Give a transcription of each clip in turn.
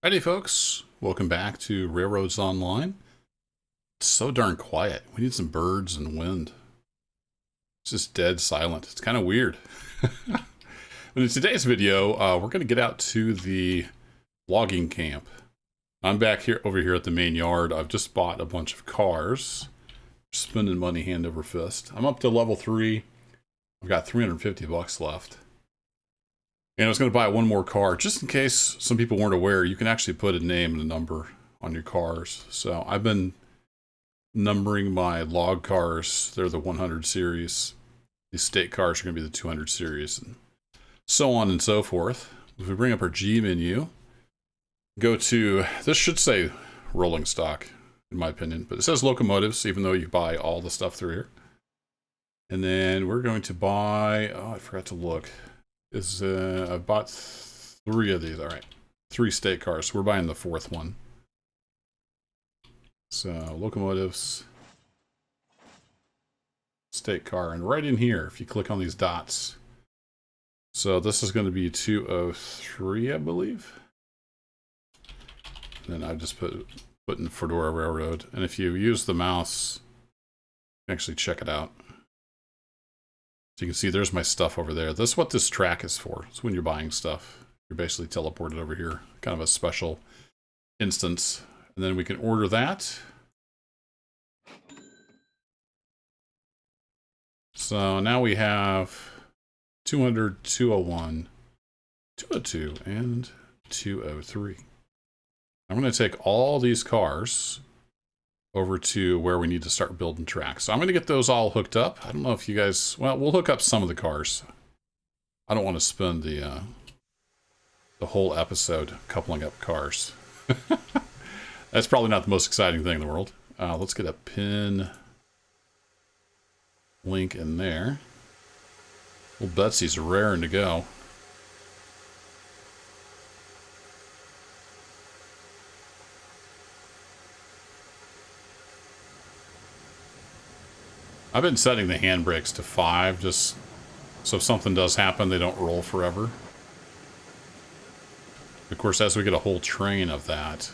Alrighty, folks. Welcome back to Railroads Online. It's so darn quiet. We need some birds and wind. It's just dead silent. It's kind of weird. But in today's video, we're going to get out to the logging camp. I'm back here, over here at the main yard. I've just bought a bunch of cars. Spending money hand over fist. I'm up to level 3. I've got 350 bucks left. And I was going to buy one more car, just in case some people weren't aware. You can actually put a name and a number on your cars. So I've been numbering my log cars. They're the 100 series. These state cars are going to be the 200 series, and so on and so forth. If we bring up our G menu, go to, this should say rolling stock, in my opinion, but it says locomotives, even though you buy all the stuff through here. And then we're going to buy, oh, I forgot to look. I bought 3 of these. All right, 3 state cars. We're buying the 4th one. So locomotives, state car, and right in here, if you click on these dots. So this is going to be 203, I believe. And then I just put in Fedora Railroad, and if you use the mouse, you can actually check it out. So you can see there's my stuff over there. This is what this track is for. It's when you're buying stuff. You're basically teleported over here. Kind of a special instance. And then we can order that. So now we have 200, 201, 202, and 203. I'm going to take all these cars over to where we need to start building tracks. So I'm going to get those all hooked up. I don't know if you guys, well, we'll hook up some of the cars. I don't want to spend the whole episode coupling up cars. That's probably not the most exciting thing in the world. Let's get a pin link in there. Little Betsy's raring to go. I've been setting the handbrakes to 5, just so if something does happen, they don't roll forever. Of course, as we get a whole train of that,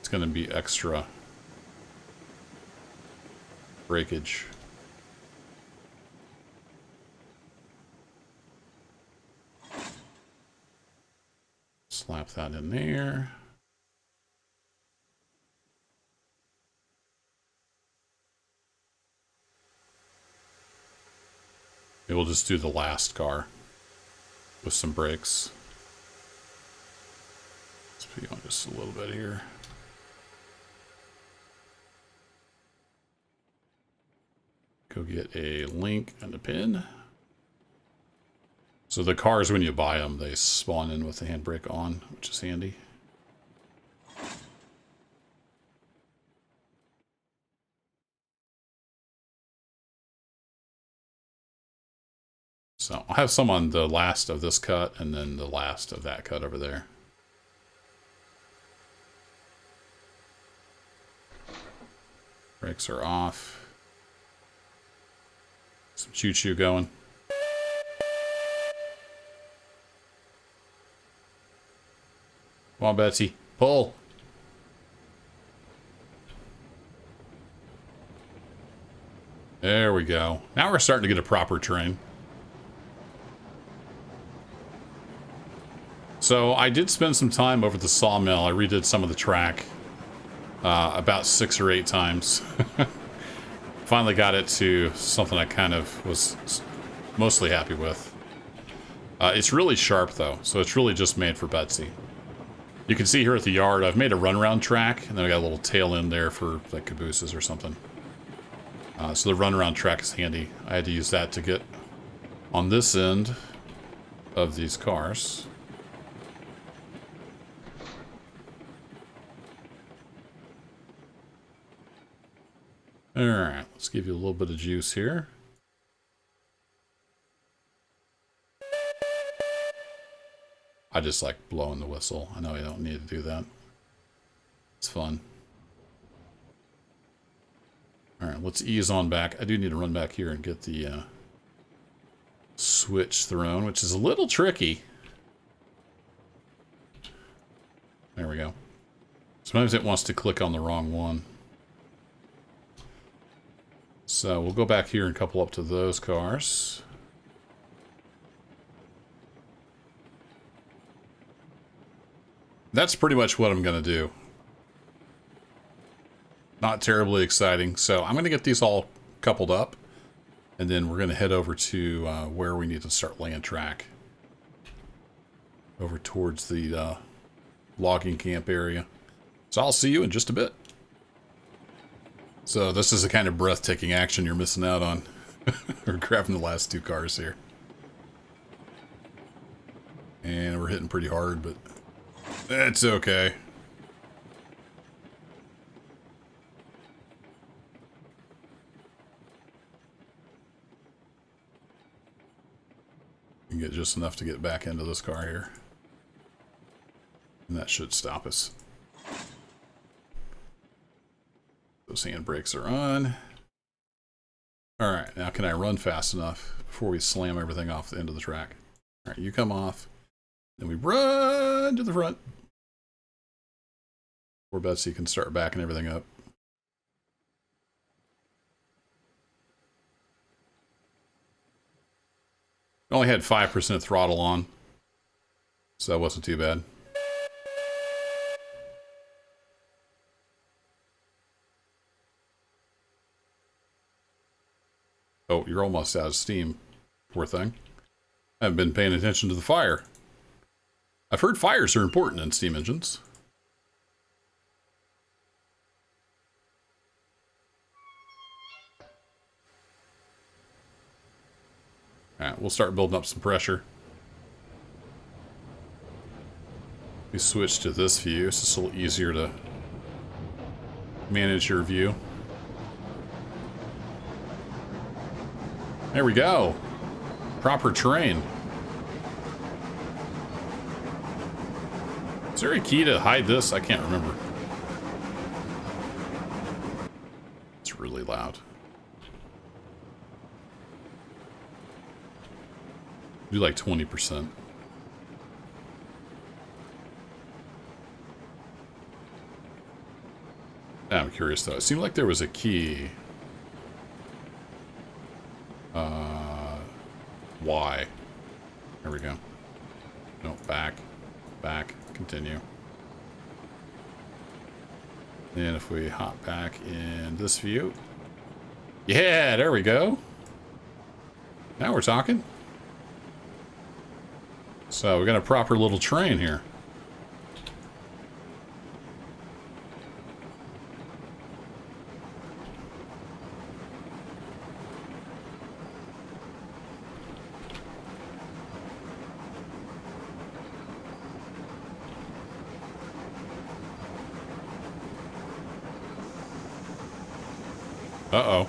it's going to be extra breakage. Slap that in there. Maybe we'll just do the last car with some brakes. Let's put on just a little bit here. Go get a link and a pin. So the cars, when you buy them, they spawn in with the handbrake on, which is handy. So I'll have some on the last of this cut and then the last of that cut over there. Brakes are off. Some choo-choo going. Come on, Betsy. Pull. There we go. Now we're starting to get a proper train. So I did spend some time over the sawmill. I redid some of the track about 6 or 8 times. Finally got it to something I kind of was mostly happy with. It's really sharp though, so it's really just made for Betsy. You can see here at the yard, I've made a runaround track, and then I got a little tail end there for like cabooses or something. So the runaround track is handy. I had to use that to get on this end of these cars. Alright, let's give you a little bit of juice here. I just like blowing the whistle. I know you don't need to do that. It's fun. Alright, let's ease on back. I do need to run back here and get the switch thrown, which is a little tricky. Sometimes it wants to click on the wrong one. So we'll go back here and couple up to those cars. That's pretty much what I'm going to do. Not terribly exciting. So I'm going to get these all coupled up. And then we're going to head over to where we need to start laying track. Over towards the logging camp area. So I'll see you in just a bit. So this is the kind of breathtaking action you're missing out on. We're grabbing the last two cars here. And we're hitting pretty hard, but that's okay. You can get just enough to get back into this car here. And that should stop us. Those handbrakes are on. Alright, now can I run fast enough before we slam everything off the end of the track? Alright, you come off. Then we run to the front. Poor Betsy can start backing everything up. Only had 5% throttle on, so that wasn't too bad. Oh, you're almost out of steam. Poor thing. I haven't been paying attention to the fire. I've heard fires are important in steam engines. Alright, we'll start building up some pressure. We switch to this view. It's just a little easier to manage your view. There we go. Proper terrain. Is there a key to hide this? I can't remember. It's really loud. Do like 20%. I'm curious though. It seemed like there was a key. Y. There we go. No, back. Back. Continue. And if we hop back in this view. Yeah, there we go. Now we're talking. So we got a proper little train here. Uh-oh.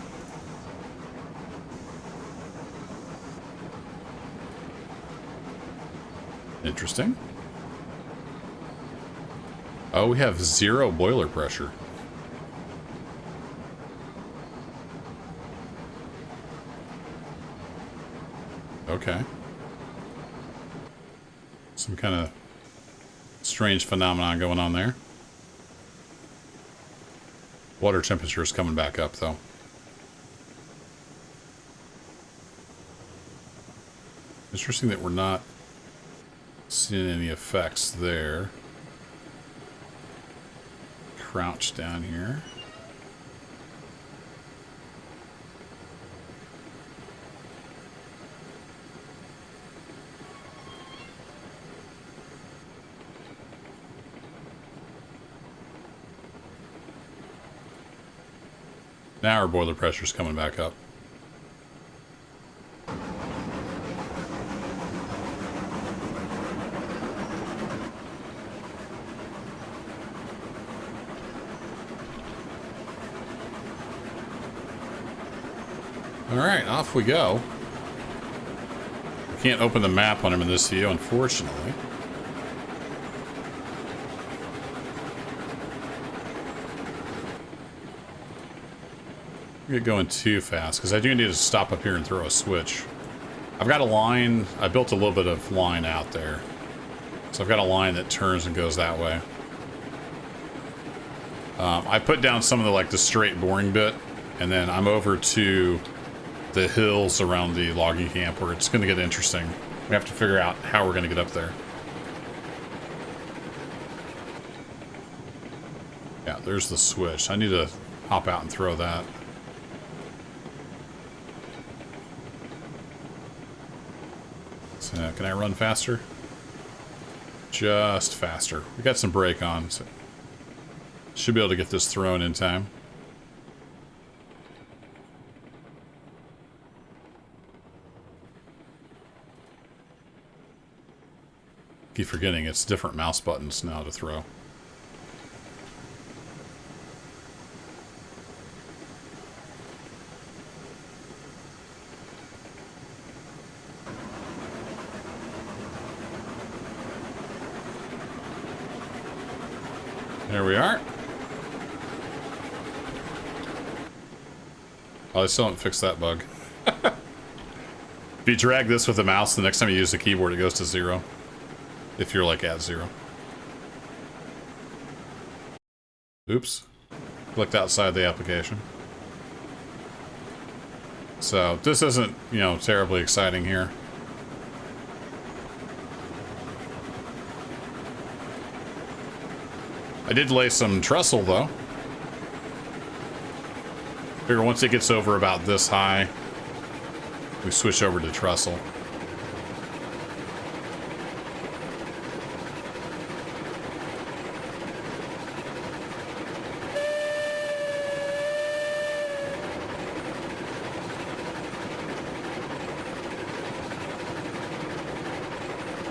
Interesting. Oh, we have 0 boiler pressure. Okay. Some kind of strange phenomenon going on there. Water temperature is coming back up, though. Interesting that we're not seeing any effects there. Crouch down here. Now our boiler pressure's coming back up. Alright, off we go. We can't open the map on him in this view, unfortunately. Get going too fast, because I do need to stop up here and throw a switch. I've got a line, I built a little bit of line out there. So I've got a line that turns and goes that way. I put down some of the like the straight boring bit, and then I'm over to the hills around the logging camp where it's going to get interesting. We have to figure out how we're going to get up there. Yeah, there's the switch. I need to hop out and throw that. So, can I run faster? Just faster. We got some brake on, so should be able to get this thrown in time. Keep forgetting it's different mouse buttons now to throw. There we are. Oh, I still haven't fixed that bug. If you drag this with the mouse, the next time you use the keyboard, it goes to 0. If you're like at 0. Oops. Clicked outside the application. So this isn't, you know, terribly exciting here. I did lay some trestle though. Figure once it gets over about this high, we switch over to trestle.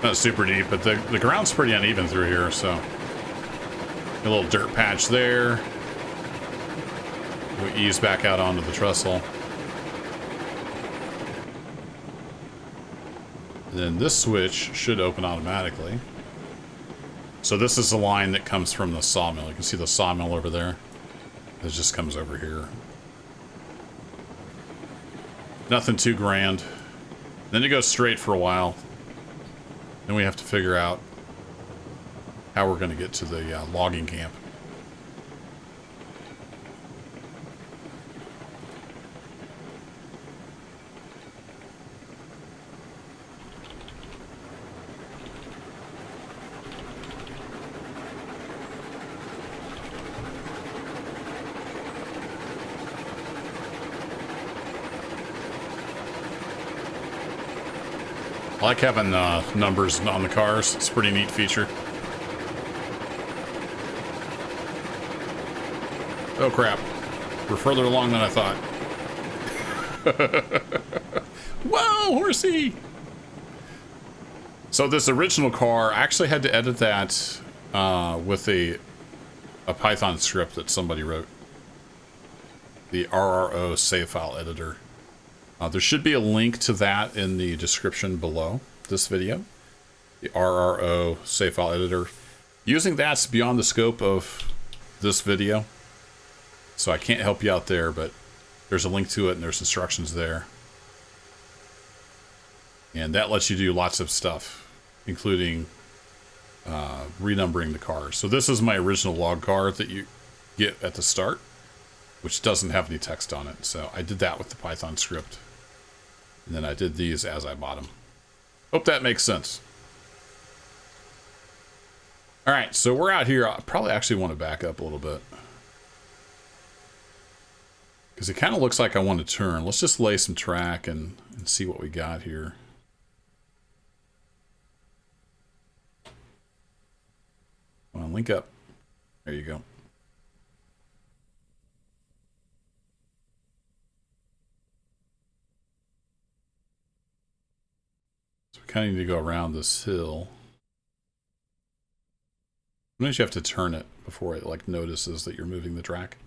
Not super deep, but the ground's pretty uneven through here, so a little dirt patch there. We ease back out onto the trestle. And then this switch should open automatically. So this is the line that comes from the sawmill. You can see the sawmill over there. It just comes over here. Nothing too grand. Then it goes straight for a while. Then we have to figure out how we're going to get to the logging camp. I like having numbers on the cars. It's a pretty neat feature. Oh crap. We're further along than I thought. Whoa, horsey! So this original car, I actually had to edit that with a Python script that somebody wrote. The RRO save file editor. There should be a link to that in the description below this video. The RRO save file editor. Using that's beyond the scope of this video, so I can't help you out there, but there's a link to it and there's instructions there. And that lets you do lots of stuff, including renumbering the cars. So this is my original log car that you get at the start, which doesn't have any text on it. So I did that with the Python script. And then I did these as I bought them. Hope that makes sense. All right, so we're out here. I probably actually want to back up a little bit, because it kind of looks like I want to turn. Let's just lay some track and see what we got here. Come on, link up. There you go. So we kind of need to go around this hill. Sometimes you have to turn it before it like notices that you're moving the track.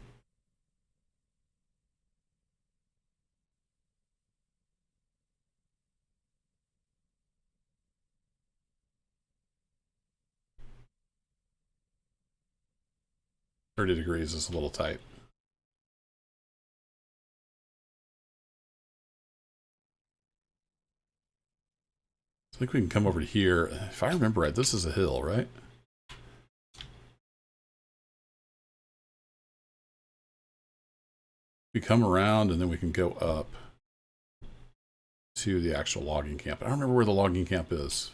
$30 is a little tight. I think we can come over to here. If I remember right, this is a hill, right? We come around and then we can go up to the actual logging camp. I don't remember where the logging camp is.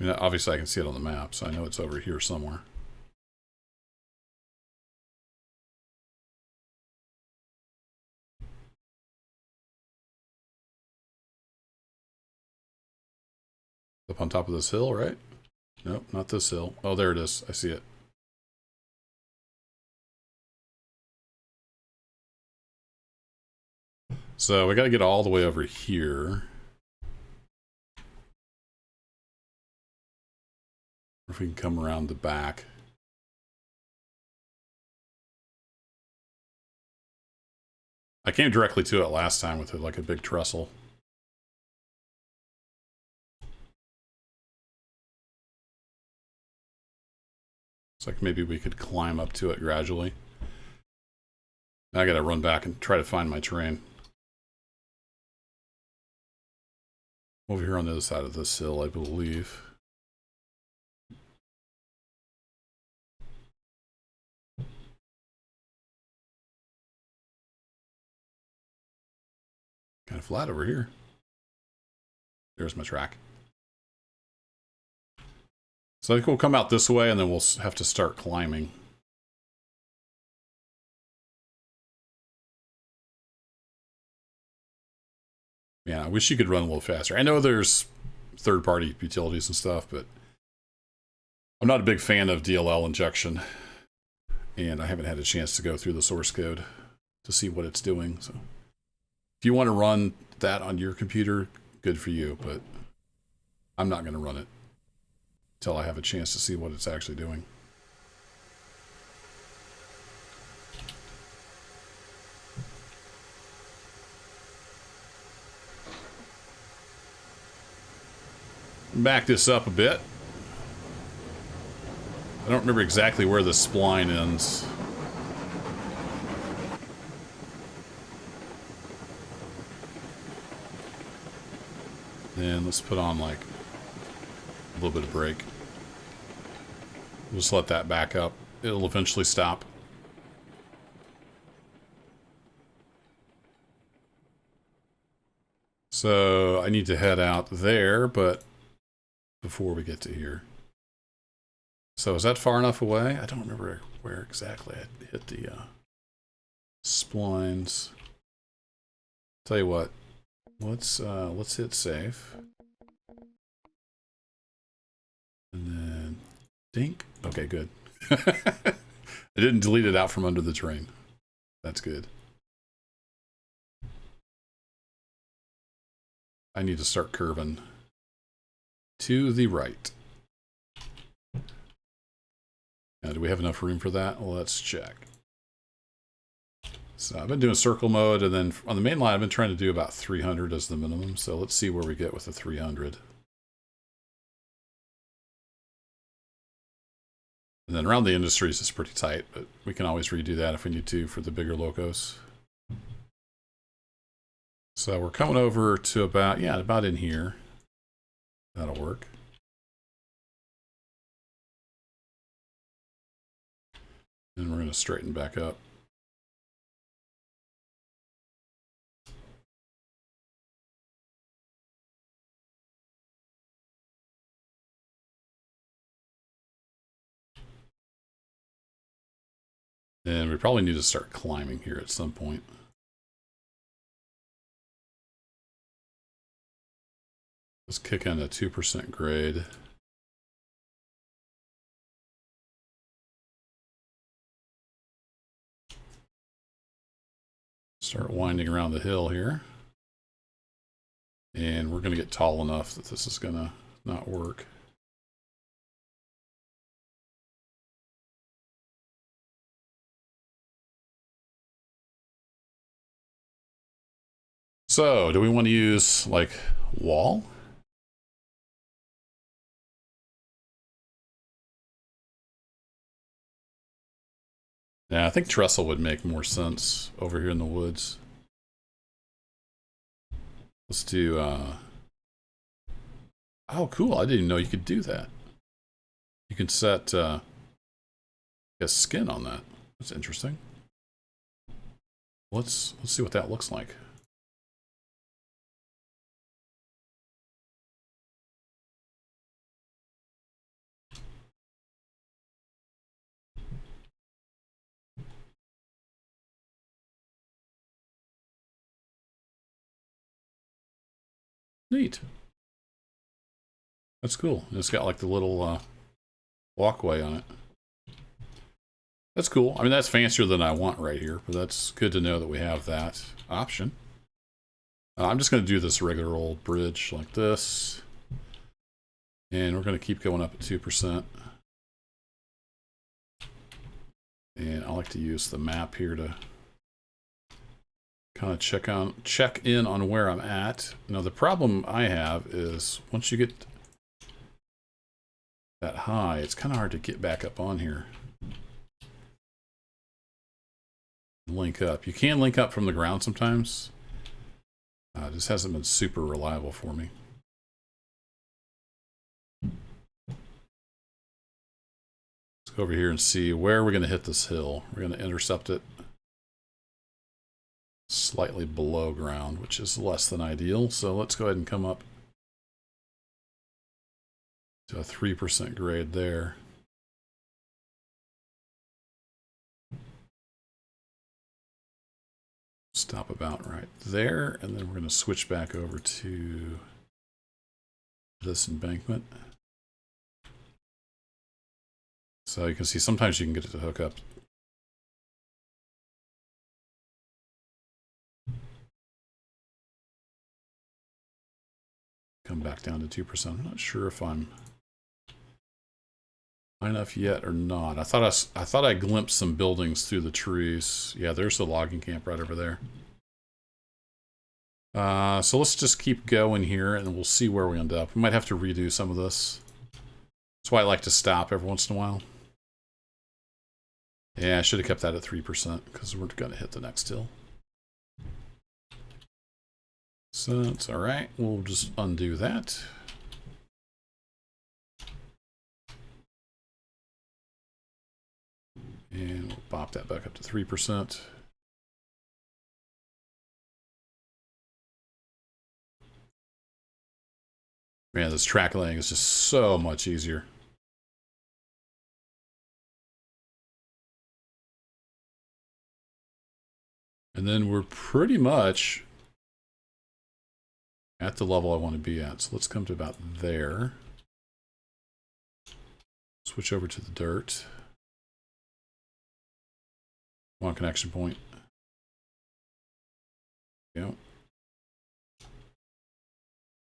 I mean, obviously I can see it on the map, so I know it's over here somewhere. Up on top of this hill, right? Nope, not this hill. Oh, there it is. I see it. So we got to get all the way over here. If we can come around the back. I came directly to it last time with like a big trestle. It's like maybe we could climb up to it gradually. Now I gotta run back and try to find my terrain. Over here on the other side of this hill, I believe. Kind of flat over here. There's my track. So I think we'll come out this way and then we'll have to start climbing. Yeah, I wish you could run a little faster. I know there's third-party utilities and stuff, but I'm not a big fan of DLL injection. And I haven't had a chance to go through the source code to see what it's doing. So if you want to run that on your computer, good for you, but I'm not going to run it until I have a chance to see what it's actually doing. Back this up a bit. I don't remember exactly where the spline ends. Then let's put on like a little bit of brake. We'll just let that back up. It'll eventually stop. So I need to head out there, but before we get to here. So is that far enough away? I don't remember where exactly I hit the splines. Tell you what, let's hit save. And then dink. Okay, good. I didn't delete it out from under the terrain. That's good. I need to start curving to the right. Now, do we have enough room for that? Well, let's check. So I've been doing circle mode, and then on the main line, I've been trying to do about 300 as the minimum. So let's see where we get with the 300. And then around the industries, it's pretty tight, but we can always redo that if we need to for the bigger locos. So we're coming over to about, yeah, about in here. That'll work. And we're going to straighten back up. And we probably need to start climbing here at some point. Let's kick in a 2% grade. Start winding around the hill here. And we're going to get tall enough that this is going to not work. So, do we want to use, like, wall? Yeah, I think trestle would make more sense over here in the woods. Let's do, oh, cool. I didn't know you could do that. You can set a skin on that. That's interesting. Let's see what that looks like. Neat. That's cool. It's got like the little walkway on it. That's cool. I mean, that's fancier than I want right here, but that's good to know that we have that option. I'm just going to do this regular old bridge like this. And we're going to keep going up at 2%. And I like to use the map here to kind of check in on where I'm at. Now, the problem I have is once you get that high, it's kind of hard to get back up on here. Link up. You can link up from the ground sometimes. This hasn't been super reliable for me. Let's go over here and see where we're going to hit this hill. We're going to intercept it slightly below ground, which is less than ideal. So let's go ahead and come up to a 3% grade there. Stop about right there, and then we're going to switch back over to this embankment. So you can see sometimes you can get it to hook up. Come back down to 2%. I'm not sure if I'm high enough yet or not. I thought I glimpsed some buildings through the trees. Yeah, there's the logging camp right over there. So let's just keep going here and we'll see where we end up. We might have to redo some of this. That's why I like to stop every once in a while. Yeah, I should have kept that at 3% because we're going to hit the next hill. So it's all right. We'll just undo that. And we'll pop that back up to 3%. Man, this track laying is just so much easier. And then we're pretty much at the level I want to be at. So let's come to about there. Switch over to the dirt. One connection point. Yep.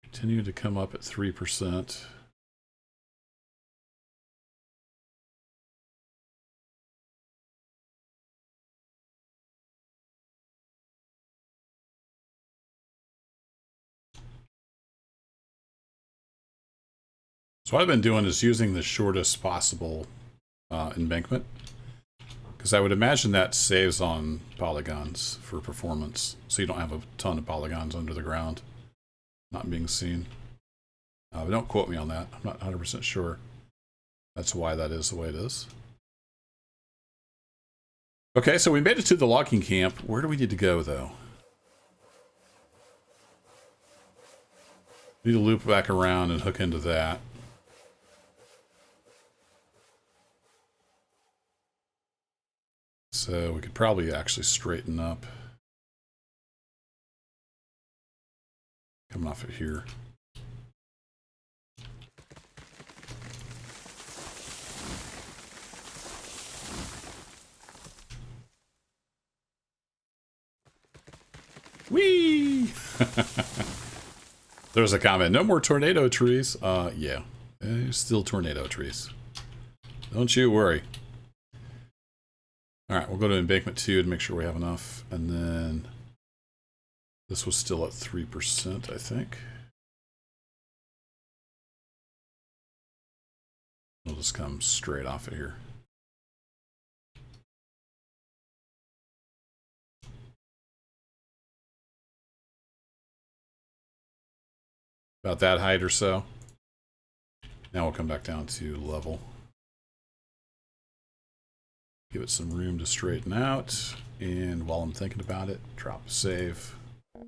Continue to come up at 3%. So what I've been doing is using the shortest possible embankment, because I would imagine that saves on polygons for performance, so you don't have a ton of polygons under the ground not being seen. But don't quote me on that. I'm not 100% sure that's why that is the way it is. Okay, so we made it to the logging camp. Where do we need to go, though? We need to loop back around and hook into that. So we could probably actually straighten up. Coming off of here. Whee! There's a comment. No more tornado trees. Yeah. There's still tornado trees. Don't you worry. All right, we'll go to embankment 2 to make sure we have enough. And then this was still at 3%, I think. We'll just come straight off of here. About that height or so. Now we'll come back down to level. Give it some room to straighten out. And while I'm thinking about it, drop a save. All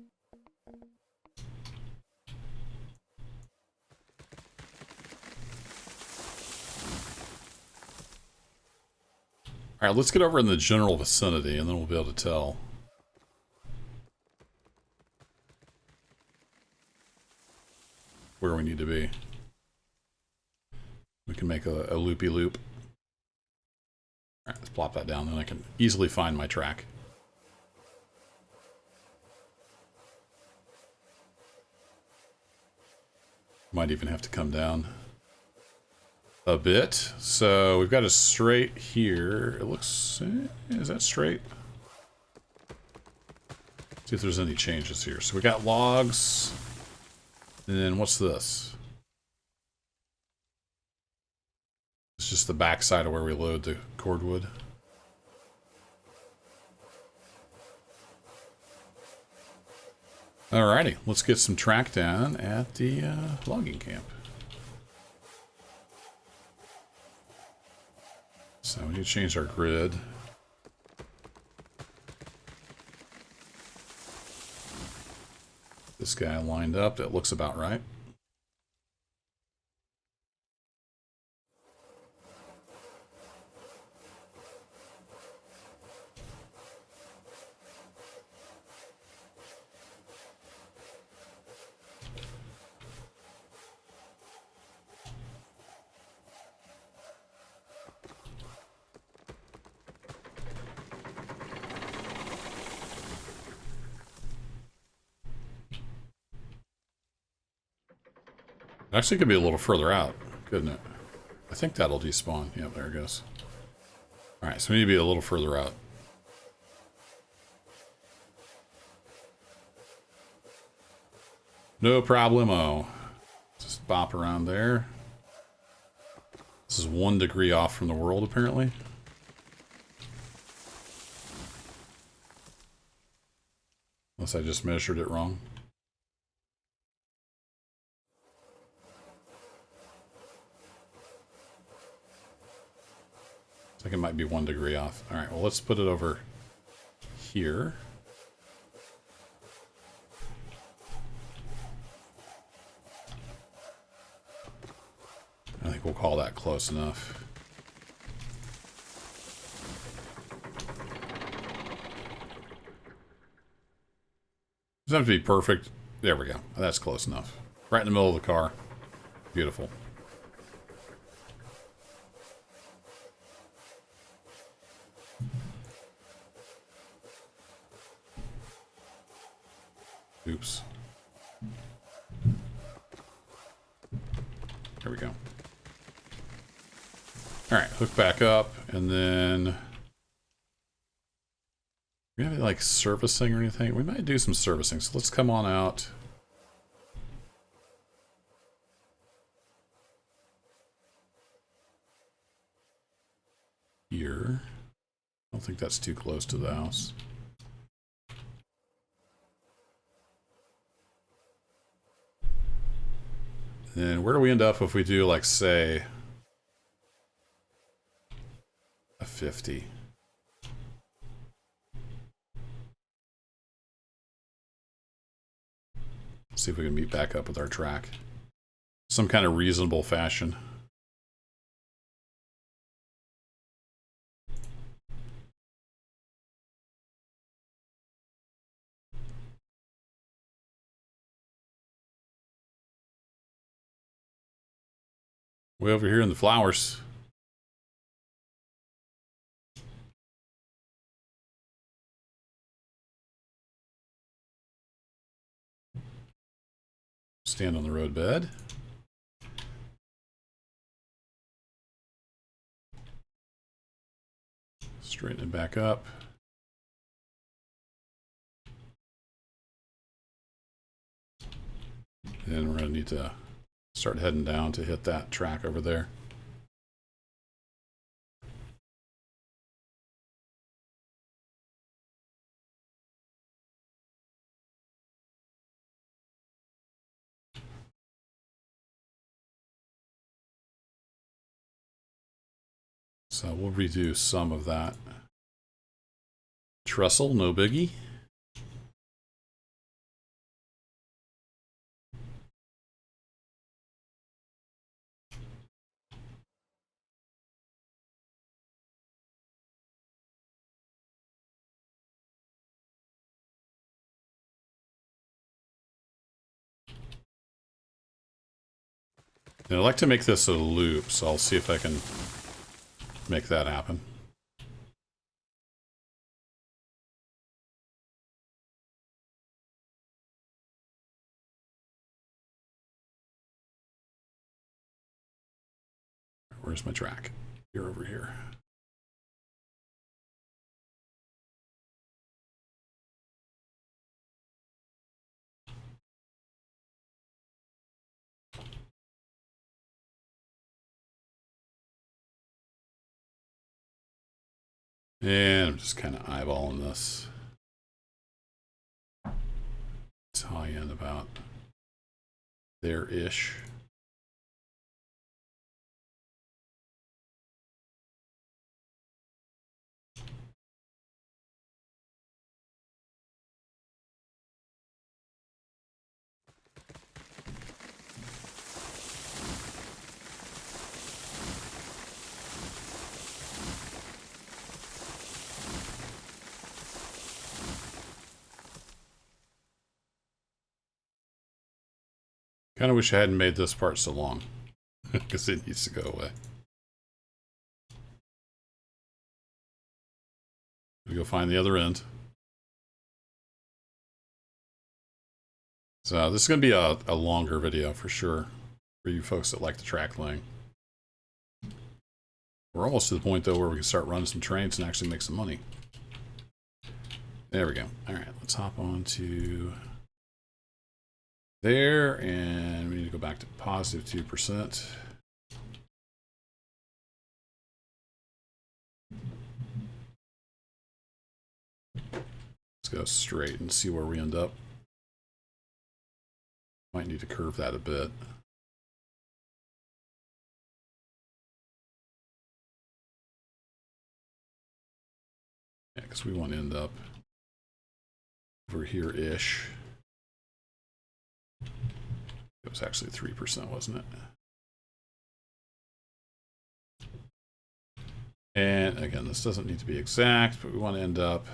right, let's get over in the general vicinity, and then we'll be able to tell. Where we need to be. We can make a loopy-loop. All right, let's plop that down, then I can easily find my track. Might even have to come down a bit. So we've got a straight here. It looks... is that straight? See if there's any changes here. So we got logs. And then what's this? It's just the back side of where we load the cordwood. Alrighty, let's get some track down at the logging camp. So we need to change our grid. This guy lined up, that looks about right. It actually could be a little further out, couldn't it? I think that'll despawn. Yep, there it goes. Alright, so we need to be a little further out. No problemo. Just bop around there. This is 1 degree off from the world, apparently. Unless I just measured it wrong. I think it might be 1 degree off. All right, well, let's put it over here. I think we'll call that close enough. Doesn't have to be perfect. There we go. That's close enough. Right in the middle of the car. Beautiful. Oops. There we go. Alright, hook back up, and then... we have any, like, servicing or anything? We might do some servicing, so let's come on out. Here. I don't think that's too close to the house. Then where do we end up if we do, like, say, a 50? Let's see if we can meet back up with our track. Some kind of reasonable fashion. Way over here in the flowers. Stand on the roadbed. Straighten it back up. And we're going to need to start heading down to hit that track over there. So we'll redo some of that. Trestle, no biggie. And I'd like to make this a loop, so I'll see if I can make that happen. Where's my track? You're over here. And I'm just kind of eyeballing this. Tie in about there-ish. Kind of wish I hadn't made this part so long, because it needs to go away. We go find the other end. So this is going to be a longer video for sure, for you folks that like the track laying. We're almost to the point, though, where we can start running some trains and actually make some money. There we go. All right, let's hop on to there, and we need to go back to positive 2%. Let's go straight and see where we end up. Might need to curve that a bit. Yeah, because we want to end up over here-ish. It was actually 3%, wasn't it? And again, this doesn't need to be exact, but we want to end up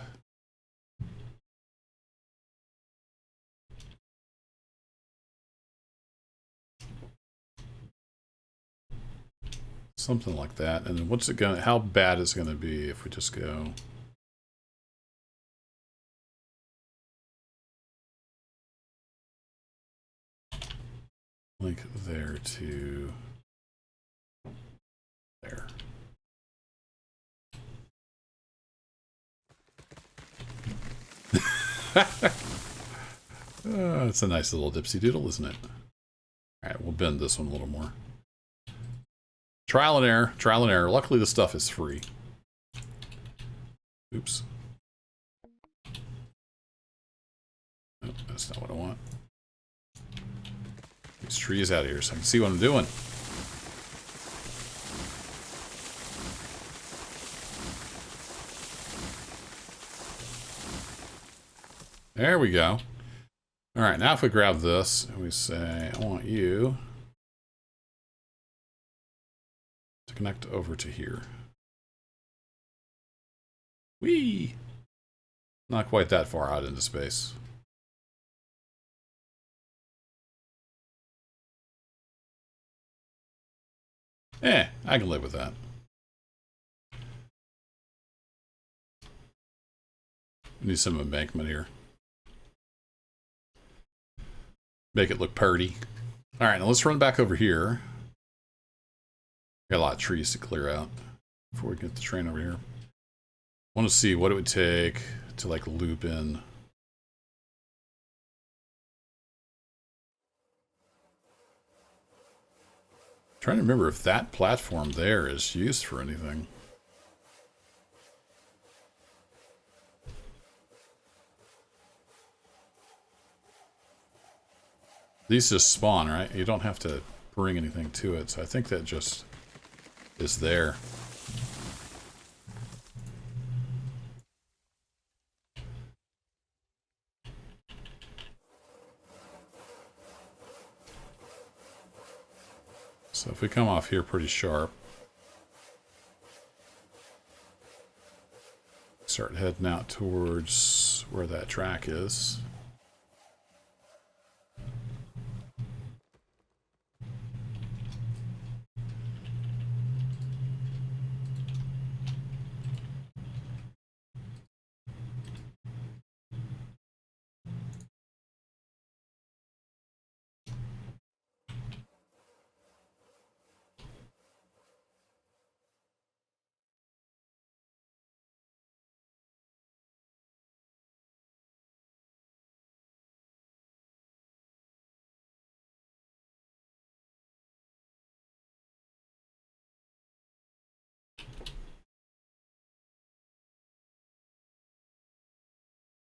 something like that. And then what's it gonna, how bad is it gonna be if we just go link there to there. It's a nice little dipsy doodle, isn't it? All right, we'll bend this one a little more. Trial and error, trial and error. Luckily, the stuff is free. Oops. Oh, that's not what I want. These trees out of here so I can see what I'm doing. There we go. All right, now if we grab this and we say, I want you to connect over to here. Whee! Not quite that far out into space. I can live with that. We need some embankment here. Make it look purty. All right, now let's run back over here. Got a lot of trees to clear out before we get the train over here. I want to see what it would take to like loop in. I'm trying to remember if that platform there is used for anything. These just spawn, right? You don't have to bring anything to it, so I think that just is there. So if we come off here pretty sharp, start heading out towards where that track is.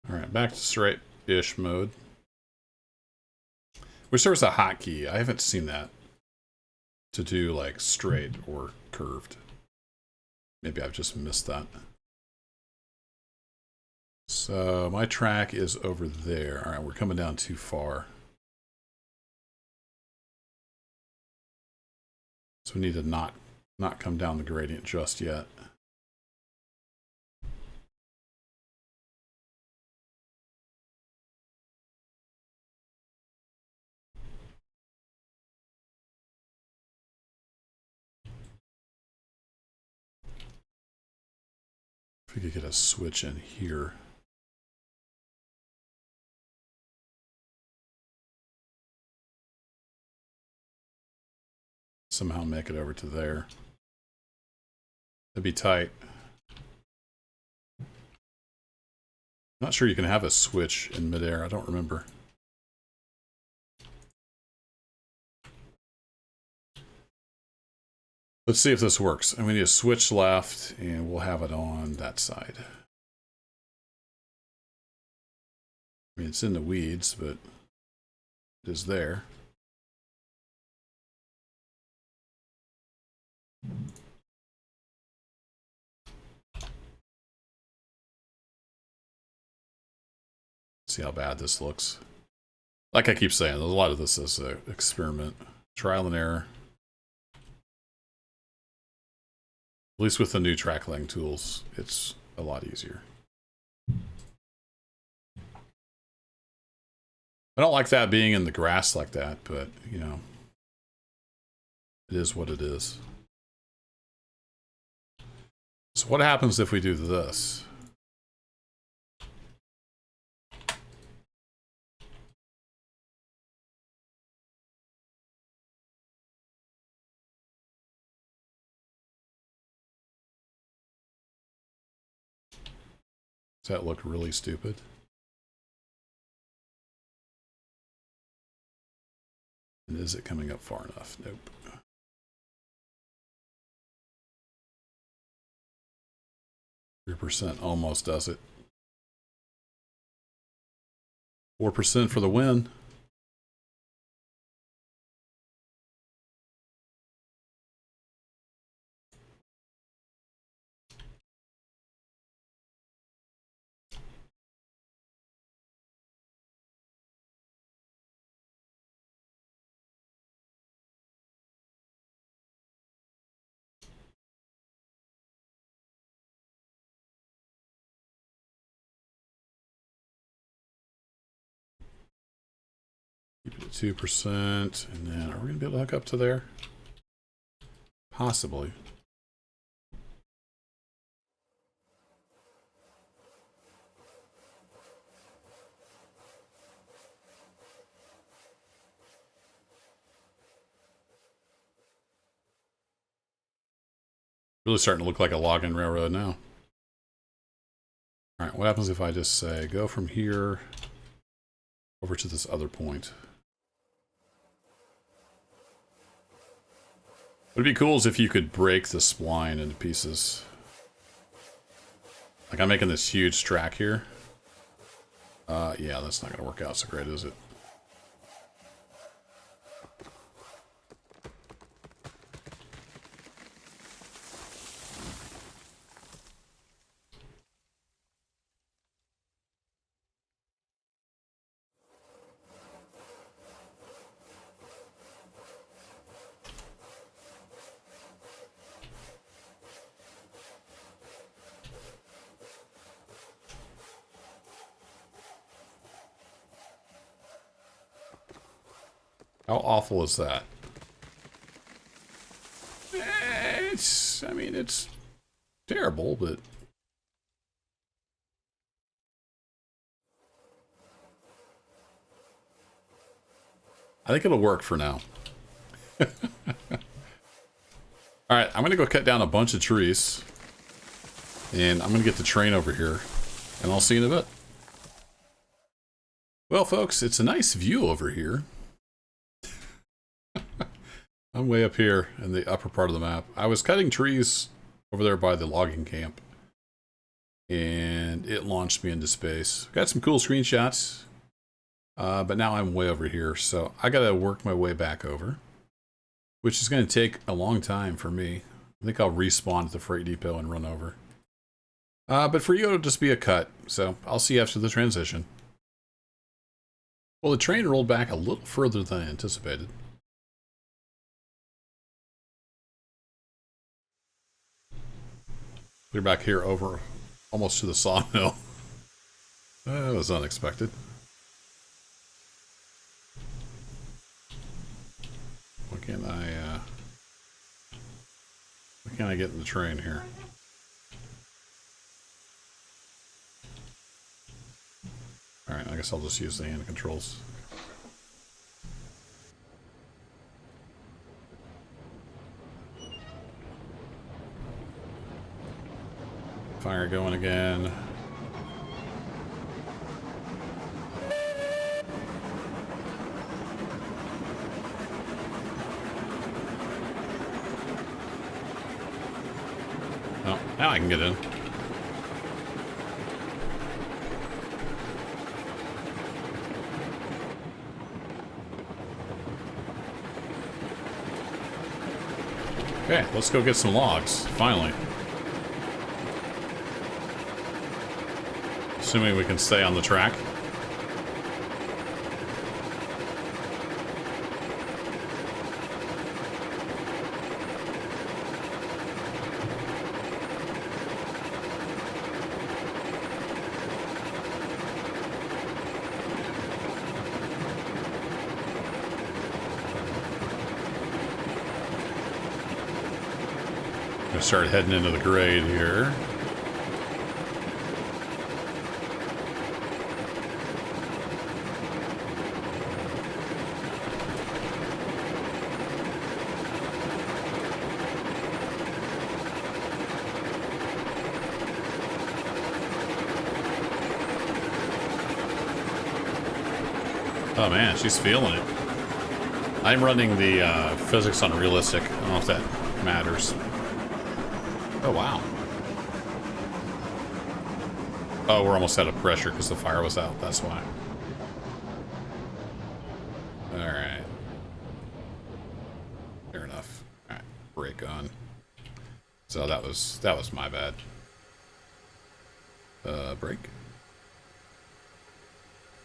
Alright, back to straight-ish mode. Wish there was a hotkey. I haven't seen that to do like straight or curved. Maybe I've just missed that. So my track is over there. Alright, we're coming down too far. So we need to not come down the gradient just yet. If we could get a switch in here. Somehow make it over to there. That'd be tight. Not sure you can have a switch in midair. I don't remember. Let's see if this works. And we need a switch left, and we'll have it on that side. I mean, it's in the weeds, but it is there. See how bad this looks. Like I keep saying, a lot of this is an experiment. Trial and error. At least with the new track laying tools, it's a lot easier. I don't like that being in the grass like that, but, you know, it is what it is. So what happens if we do this? Does that look really stupid? And is it coming up far enough? Nope. 3% almost does it. 4% for the win. Keep it at 2%, and then are we gonna be able to hook up to there? Possibly. Really starting to look like a logging railroad now. All right, what happens if I just say go from here over to this other point? What'd be cool is if you could break the spline into pieces. Like I'm making this huge track here. Yeah, that's not gonna work out so great, is it? How awful is that? I mean, it's terrible, but... I think it'll work for now. Alright, I'm going to go cut down a bunch of trees. And I'm going to get the train over here. And I'll see you in a bit. Well, folks, it's a nice view over here. I'm way up here in the upper part of the map. I was cutting trees over there by the logging camp. And it launched me into space. Got some cool screenshots. But now I'm way over here. So I got to work my way back over. Which is going to take a long time for me. I think I'll respawn at the freight depot and run over. But for you, it'll just be a cut. So I'll see you after the transition. Well, the train rolled back a little further than I anticipated. We're back here over almost to the sawmill. That was unexpected. Why can't I get in the train here? Alright, I guess I'll just use the hand controls. Fire going again. Oh, now I can get in. Okay, let's go get some logs, finally. Assuming we can stay on the track. Gonna start heading into the grade here. Oh man, she's feeling it. I'm running the physics on realistic. I don't know if that matters. Oh wow. Oh, we're almost out of pressure because the fire was out. That's why. Alright. Fair enough. Alright, brake on. So that was my bad. Brake.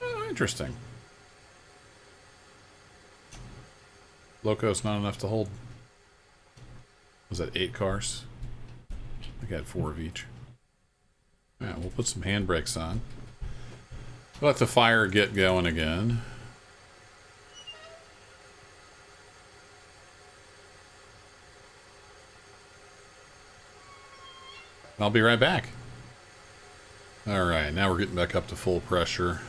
Oh, interesting. Loco's not enough to hold. Was that 8 cars? I think I had 4 of each. Yeah, we'll put some handbrakes on. Let the fire get going again. I'll be right back. Alright, now we're getting back up to full pressure.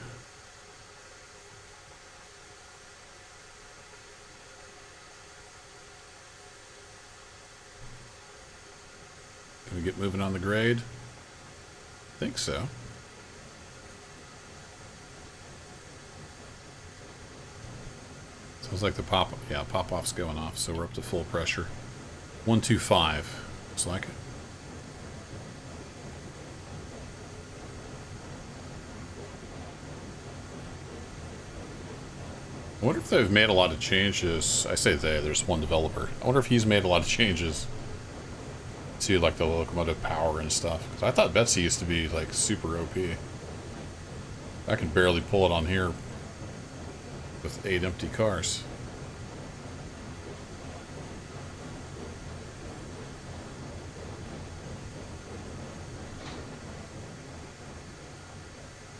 Can we get moving on the grade? I think so. Sounds like the pop-off's going off, so we're up to full pressure. 125, looks like it. I wonder if they've made a lot of changes. I say there's one developer. I wonder if he's made a lot of changes to like the locomotive power and stuff. 'Cause I thought Betsy used to be like super OP. I can barely pull it on here with 8 empty cars.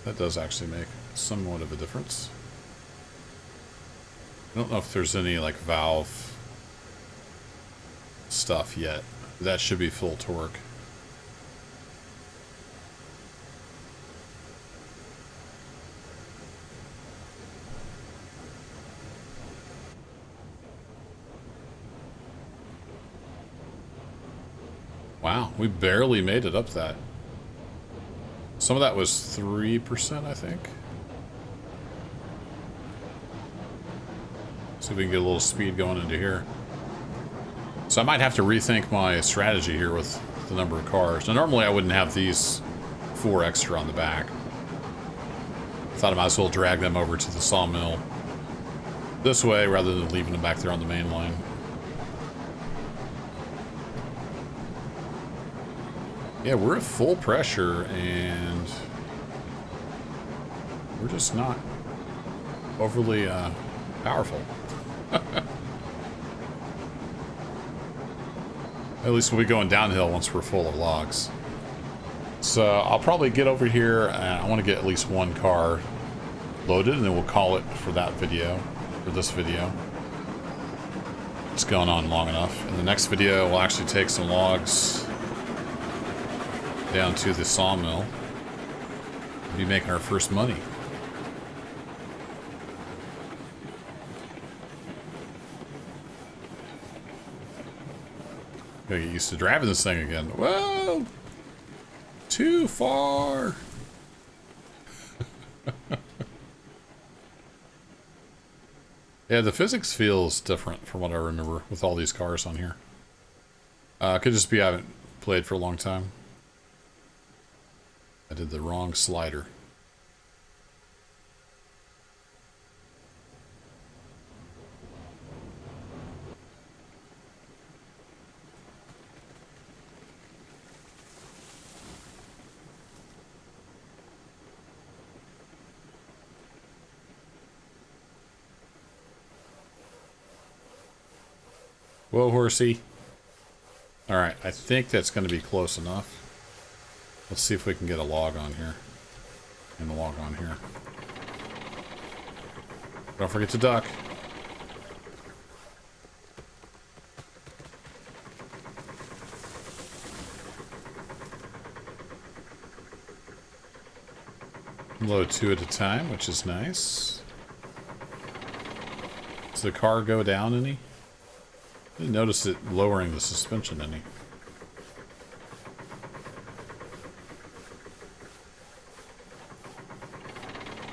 That does actually make somewhat of a difference. I don't know if there's any like valve stuff yet. That should be full torque. Wow, we barely made it up that. Some of that was 3%, I think. See if we can get a little speed going into here. So I might have to rethink my strategy here with the number of cars. Now, normally I wouldn't have these 4 extra on the back. I thought I might as well drag them over to the sawmill this way rather than leaving them back there on the main line. Yeah, we're at full pressure and we're just not overly powerful. At least we'll be going downhill once we're full of logs. So I'll probably get over here and I want to get at least 1 car loaded and then we'll call it for that video, for this video. It's gone on long enough. In the next video, we'll actually take some logs down to the sawmill. We'll be making our first money. Gotta get used to driving this thing again. Whoa! Too far! Yeah, the physics feels different from what I remember with all these cars on here. Could just be I haven't played for a long time. I did the wrong slider. Whoa, horsey. Alright, I think that's going to be close enough. Let's see if we can get a log on here. And a log on here. Don't forget to duck. Load 2 at a time, which is nice. Does the car go down any? I didn't notice it lowering the suspension any.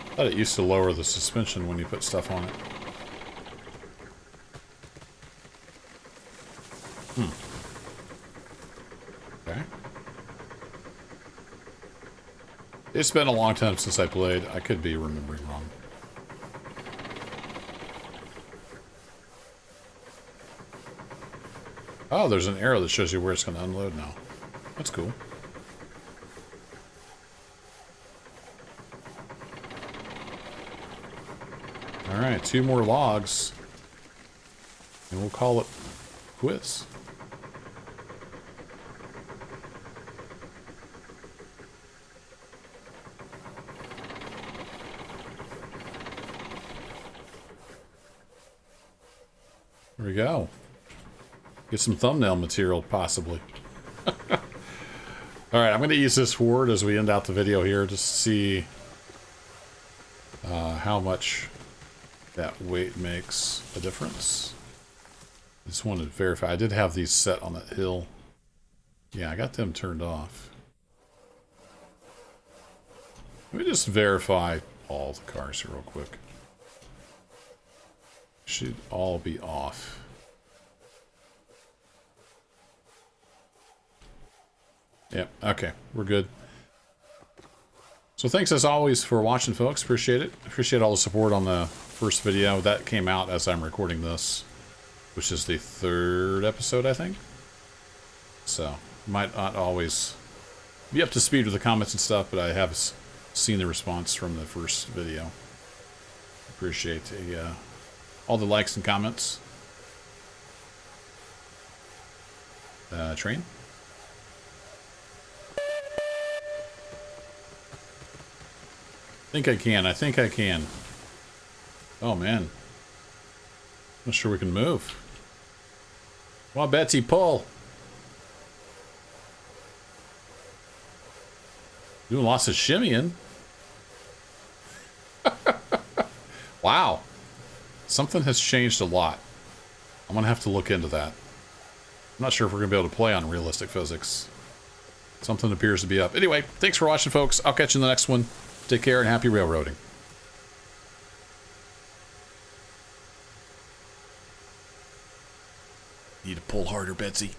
I thought it used to lower the suspension when you put stuff on it. Okay. It's been a long time since I played. I could be remembering wrong. Oh, there's an arrow that shows you where it's going to unload now. That's cool. Alright, 2 more logs. And we'll call it quits. There we go. Get some thumbnail material, possibly. Alright, I'm going to use this word as we end out the video here, just to see how much that weight makes a difference. I just wanted to verify. I did have these set on that hill. Yeah, I got them turned off. Let me just verify all the cars here real quick. Should all be off. Yep, okay, we're good. So thanks as always for watching, folks. Appreciate it. Appreciate all the support on the first video. That came out as I'm recording this, which is the 3rd episode, I think. So, might not always be up to speed with the comments and stuff, but I have seen the response from the first video. Appreciate all the likes and comments. Train. I think I can. Oh, man. Not sure we can move. Come on, Betsy, pull. Doing lots of shimmying. Wow. Something has changed a lot. I'm going to have to look into that. I'm not sure if we're going to be able to play on realistic physics. Something appears to be up. Anyway, thanks for watching, folks. I'll catch you in the next one. Take care and happy railroading. Need to pull harder, Betsy.